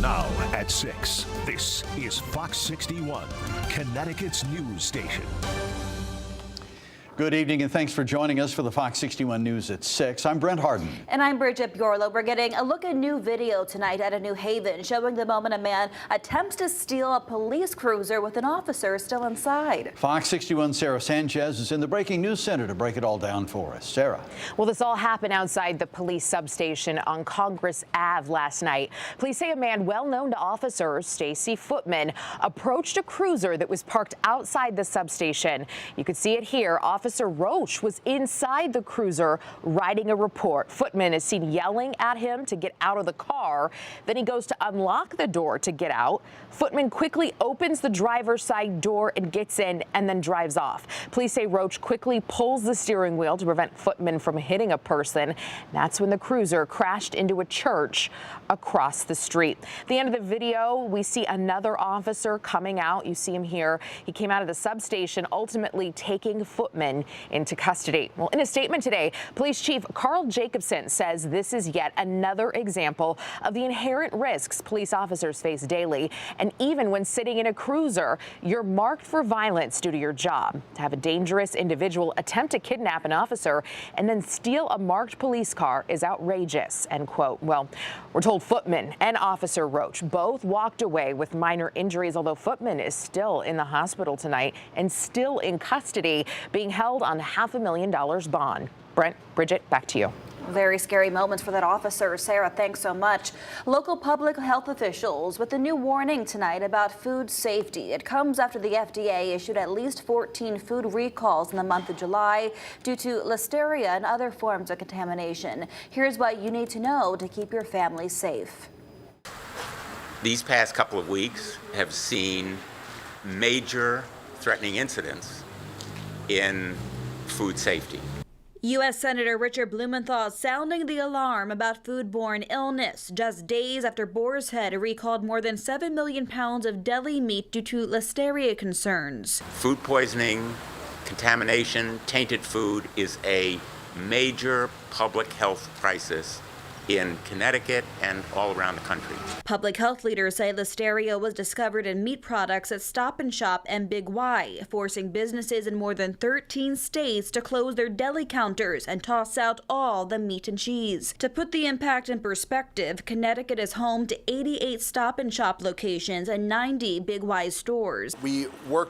Now at 6, this is Fox 61, Connecticut's news station. Good evening and thanks for joining us for the Fox 61 News at 6. I'm Brent Harden. And I'm Bridget Bjorlo. We're getting a look at new video tonight out of New Haven showing the moment a man attempts to steal a police cruiser with an officer still inside. Fox 61's Sarah Sanchez is in the breaking news center to break it all down for us. Sarah. Well, this all happened outside the police substation on Congress Ave last night. Police say a man well known to officers, Stacy Footman, approached a cruiser that was parked outside the substation. You could see it here. Officer Roach was inside the cruiser writing a report. Footman is seen yelling at him to get out of the car. Then he goes to unlock the door to get out. Footman quickly opens the driver's side door and gets in and then drives off. Police say Roach quickly pulls the steering wheel to prevent Footman from hitting a person. That's when the cruiser crashed into a church across the street. At the end of the video, we see another officer coming out. You see him here. He came out of the substation, ultimately taking Footman into custody. Well, in a statement today, Police Chief Carl Jacobson says this is yet another example of the inherent risks police officers face daily. And even when sitting in a cruiser, you're marked for violence due to your job. To have a dangerous individual attempt to kidnap an officer and then steal a marked police car is outrageous, end quote. Well, we're told Footman and Officer Roach both walked away with minor injuries, although Footman is still in the hospital tonight and still in custody, being held on $500,000 bond. Brent, Bridget, back to you. Very scary moments for that officer. Sarah, thanks so much. Local public health officials with a new warning tonight about food safety. It comes after the FDA issued at least 14 food recalls in the month of July due to listeria and other forms of contamination. Here's what you need to know to keep your family safe. These past couple of weeks have seen major threatening incidents in food safety. U.S. Senator Richard Blumenthal sounding the alarm about foodborne illness just days after Boar's Head recalled more than 7 million pounds of deli meat due to listeria concerns. Food poisoning, contamination, tainted food is a major public health crisis in Connecticut and all around the country. Public health leaders say listeria was discovered in meat products at Stop & Shop and Big Y, forcing businesses in more than 13 states to close their deli counters and toss out all the meat and cheese. To put the impact in perspective, Connecticut is home to 88 Stop & Shop locations and 90 Big Y stores.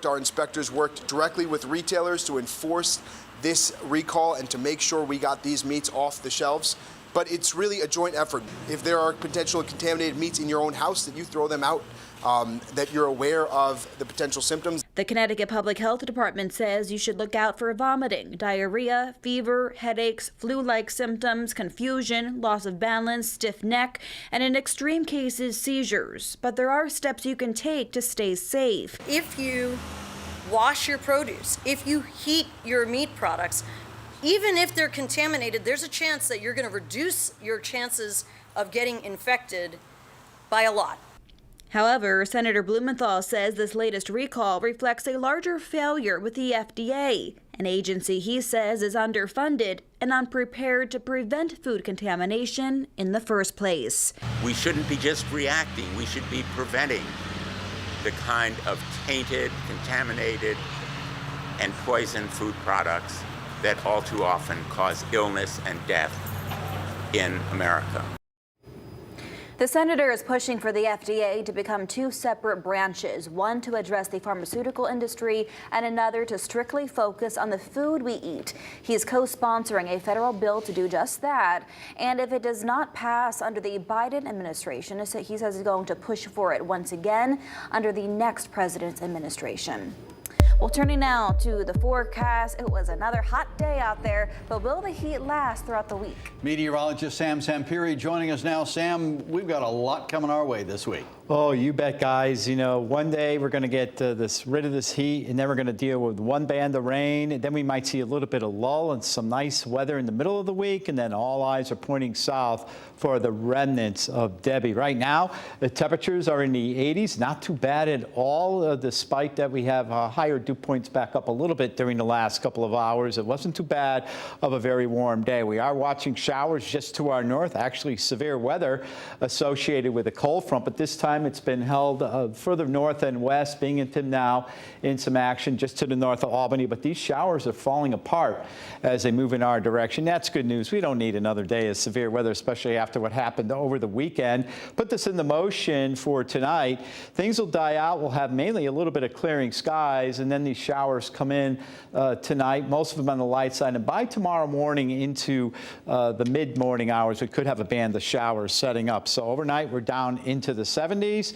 Our inspectors worked directly with retailers to enforce this recall and to make sure we got these meats off the shelves. But it's really a joint effort. If there are potential contaminated meats in your own house, that you throw them out, that you're aware of the potential symptoms. The Connecticut Public Health Department says you should look out for vomiting, diarrhea, fever, headaches, flu-like symptoms, confusion, loss of balance, stiff neck, and in extreme cases, seizures. But there are steps you can take to stay safe. If you wash your produce, if you heat your meat products, even if they're contaminated, there's a chance that you're going to reduce your chances of getting infected by a lot. However, Senator Blumenthal says this latest recall reflects a larger failure with the FDA, an agency he says is underfunded and unprepared to prevent food contamination in the first place. We shouldn't be just reacting, we should be preventing the kind of tainted, contaminated, and poisoned food products that all too often cause illness and death in America. The senator is pushing for the FDA to become two separate branches, one to address the pharmaceutical industry and another to strictly focus on the food we eat. He's co-sponsoring a federal bill to do just that. And if it does not pass under the Biden administration, he says he's going to push for it once again under the next president's administration. Well, turning now to the forecast. It was another hot day out there, but will the heat last throughout the week? Meteorologist Sam Sampiri joining us now. Sam, we've got a lot coming our way this week. Oh, you bet, guys. You know, one day we're going to get rid of this heat, and then we're going to deal with one band of rain, and then we might see a little bit of lull and some nice weather in the middle of the week, and then all eyes are pointing south for the remnants of Debbie. Right now, the temperatures are in the 80s, not too bad at all, despite that we have higher dew dew points back up a little bit during the last couple of hours. It wasn't too bad of a very warm day. We are watching showers just to our north, actually severe weather associated with a cold front, but this time it's been held further north and west. Binghamton now in some action just to the north of Albany, but these showers are falling apart as they move in our direction. That's good news. We don't need another day of severe weather, especially after what happened over the weekend. Put this into motion for tonight. Things will die out. We'll have mainly a little bit of clearing skies, and then these showers come in tonight, most of them on the light side. And by tomorrow morning into the mid-morning hours, we could have a band of showers setting up. So overnight, we're down into the 70s.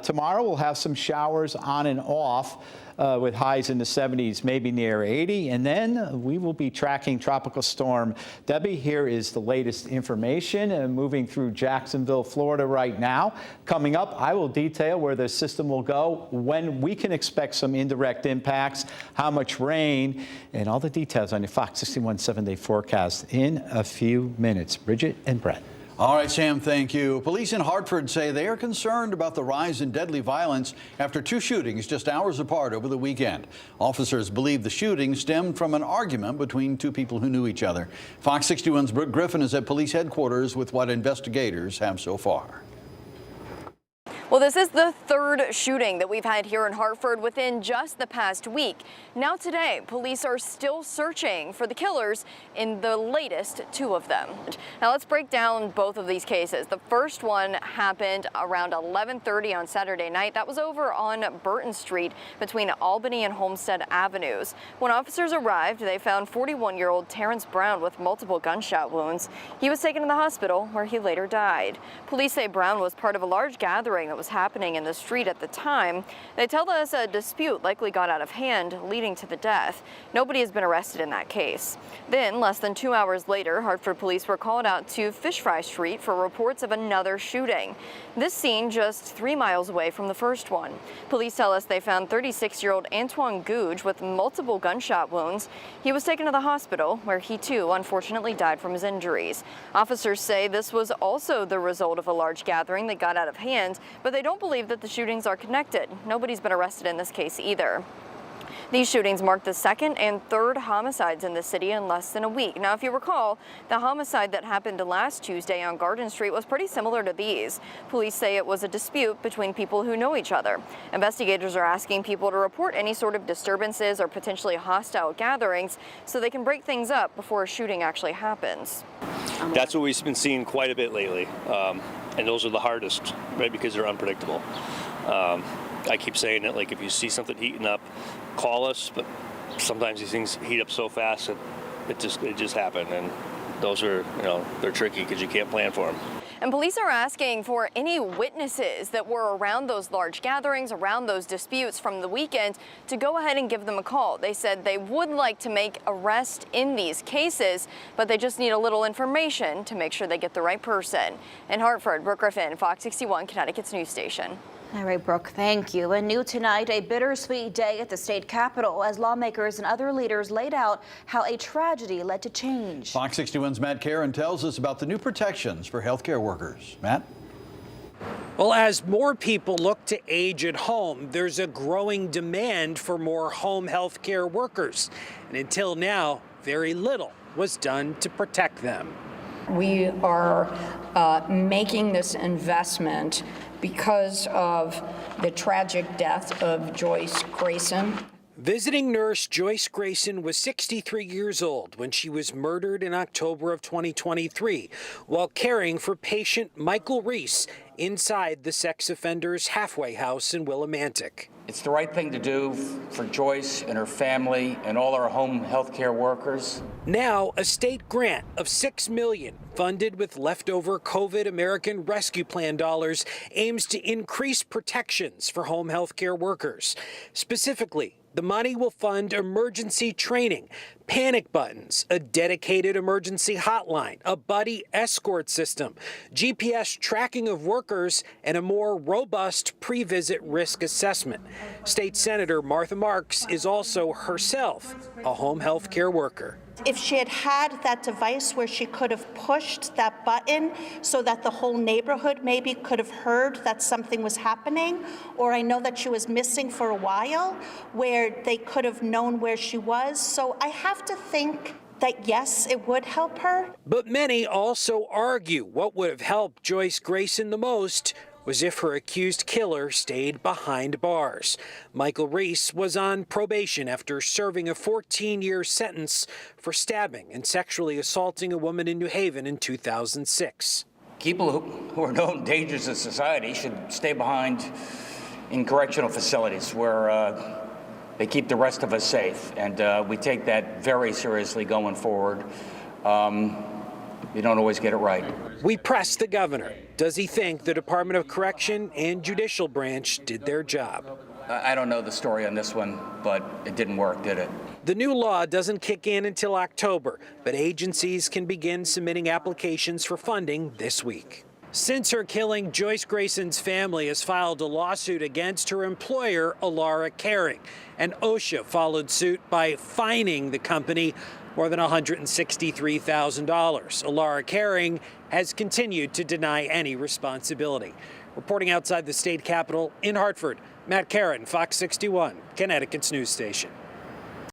Tomorrow, we'll have some showers on and off with highs in the 70s, maybe near 80. And then we will be tracking Tropical Storm Debbie. Here is the latest information moving through Jacksonville, Florida right now. Coming up, I will detail where the system will go, when we can expect some indirect impacts, how much rain, and all the details on your Fox 61 7-day forecast in a few minutes. Bridget and Brett. All right, Sam, thank you. Police in Hartford say they are concerned about the rise in deadly violence after 2 shootings just hours apart over the weekend. Officers believe the shooting stemmed from an argument between 2 people who knew each other. Fox 61's Brooke Griffin is at police headquarters with what investigators have so far. Well, this is the 3rd shooting that we've had here in Hartford within just the past week. Now today, police are still searching for the killers in the latest 2 of them. Now let's break down both of these cases. The first one happened around 11:30 on Saturday night. That was over on Burton Street between Albany and Homestead Avenues. When officers arrived, they found 41-year-old Terrence Brown with multiple gunshot wounds. He was taken to the hospital where he later died. Police say Brown was part of a large gathering that was happening in the street at the time. They tell us a dispute likely got out of hand, leading to the death. Nobody has been arrested in that case. Then, less than 2 hours later, Hartford police were called out to Fish Fry Street for reports of another shooting. This scene just 3 miles away from the first one. Police tell us they found 36-year-old Antoine Gouge with multiple gunshot wounds. He was taken to the hospital, where he too unfortunately died from his injuries. Officers say this was also the result of a large gathering that got out of hand, but they don't believe that the shootings are connected. Nobody's been arrested in this case either. These shootings marked the 2nd and 3rd homicides in the city in less than a week. Now, if you recall, the homicide that happened last Tuesday on Garden Street was pretty similar to these. Police say it was a dispute between people who know each other. Investigators are asking people to report any sort of disturbances or potentially hostile gatherings so they can break things up before a shooting actually happens. That's what we've been seeing quite a bit lately, and those are the hardest, right, because they're unpredictable. I keep saying it, like, if you see something heating up, call us, but sometimes these things heat up so fast that it just happened, and those are, they're tricky because you can't plan for them. And police are asking for any witnesses that were around those large gatherings, around those disputes from the weekend, to go ahead and give them a call. They said they would like to make arrests in these cases, but they just need a little information to make sure they get the right person. In Hartford, Brooke Griffin, Fox 61, Connecticut's news station. All right, Brooke, thank you. And new tonight, a bittersweet day at the state capitol as lawmakers and other leaders laid out how a tragedy led to change. Fox 61's Matt Karen tells us about the new protections for healthcare workers. Matt? Well, as more people look to age at home, there's a growing demand for more home health care workers. And until now, very little was done to protect them. We are making this investment because of the tragic death of Joyce Grayson. Visiting nurse Joyce Grayson was 63 years old when she was murdered in October of 2023 while caring for patient Michael Reese inside the sex offender's halfway house in Willimantic. It's the right thing to do for Joyce and her family and all our home health care workers. Now, a state grant of $6 million funded with leftover COVID American Rescue Plan dollars aims to increase protections for home health care workers. Specifically, the money will fund emergency training, Panic buttons, a dedicated emergency hotline, a buddy escort system, GPS tracking of workers, and a more robust pre-visit risk assessment. State Senator Martha Marks is also herself a home health care worker. If she had had that device where she could have pushed that button so that the whole neighborhood maybe could have heard that something was happening, or I know that she was missing for a while, where they could have known where she was. So I have to think that yes, it would help her. But many also argue what would have helped Joyce Grayson the most was if her accused killer stayed behind bars. Michael Reese was on probation after serving a 14-year sentence for stabbing and sexually assaulting a woman in New Haven in 2006. People who are known dangers to society should stay behind in correctional facilities where they keep the rest of us safe, and we take that very seriously going forward. You don't always get it right. We pressed the governor. Does he think the Department of Correction and Judicial Branch did their job? I don't know the story on this one, but it didn't work, did it? The new law doesn't kick in until October, but agencies can begin submitting applications for funding this week. Since her killing, Joyce Grayson's family has filed a lawsuit against her employer, Alara Caring, and OSHA followed suit by fining the company more than $163,000. Alara Caring has continued to deny any responsibility. Reporting outside the state capitol in Hartford, Matt Caron, Fox 61, Connecticut's news station.